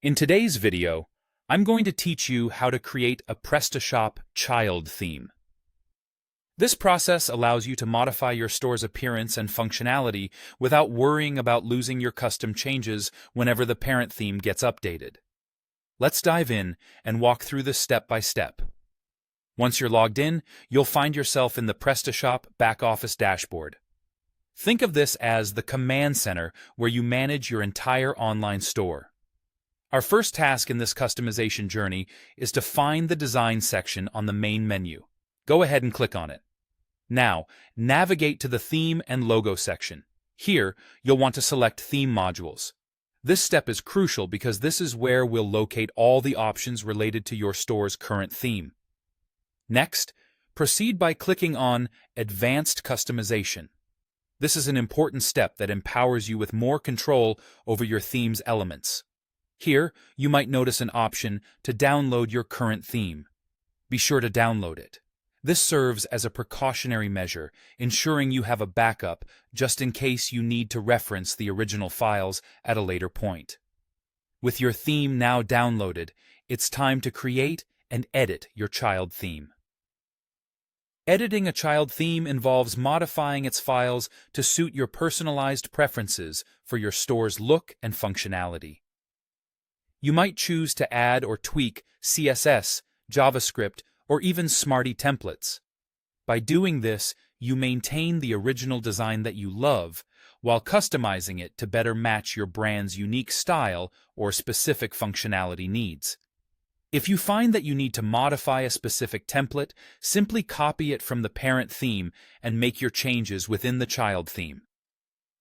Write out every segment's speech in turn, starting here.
In today's video, I'm going to teach you how to create a Prestashop child theme. This process allows you to modify your store's appearance and functionality without worrying about losing your custom changes whenever the parent theme gets updated. Let's dive in and walk through this step by step. Once you're logged in, you'll find yourself in the Prestashop back-office dashboard. Think of this as the command center where you manage your entire online store. Our first task in this customization journey is to find the design section on the main menu. Go ahead and click on it. Now, navigate to the theme and logo section. Here, you'll want to select theme modules. This step is crucial because this is where we'll locate all the options related to your store's current theme. Next, proceed by clicking on Advanced Customization. This is an important step that empowers you with more control over your theme's elements. Here, you might notice an option to download your current theme. Be sure to download it. This serves as a precautionary measure, ensuring you have a backup just in case you need to reference the original files at a later point. With your theme now downloaded, it's time to create and edit your child theme. Editing a child theme involves modifying its files to suit your personalized preferences for your store's look and functionality. You might choose to add or tweak CSS, JavaScript, or even Smarty templates. By doing this, you maintain the original design that you love, while customizing it to better match your brand's unique style or specific functionality needs. If you find that you need to modify a specific template, simply copy it from the parent theme and make your changes within the child theme.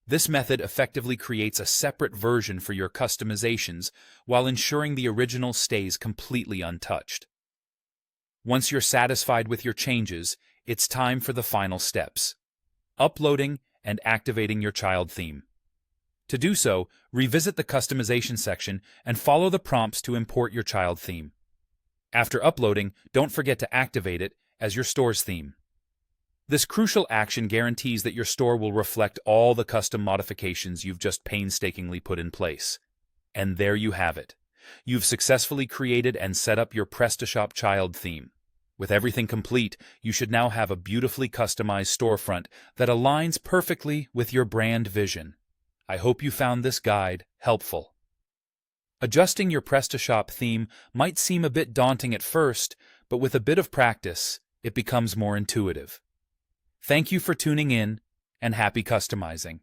This method effectively creates a separate version for your customizations while ensuring the original stays completely untouched. Once you're satisfied with your changes, it's time for the final steps: uploading and activating your child theme. To do so, revisit the customization section and follow the prompts to import your child theme. After uploading, don't forget to activate it as your store's theme. This crucial action guarantees that your store will reflect all the custom modifications you've just painstakingly put in place. And there you have it. You've successfully created and set up your Prestashop child theme. With everything complete, you should now have a beautifully customized storefront that aligns perfectly with your brand vision. I hope you found this guide helpful. Adjusting your Prestashop theme might seem a bit daunting at first, but with a bit of practice, it becomes more intuitive. Thank you for tuning in, and happy customizing.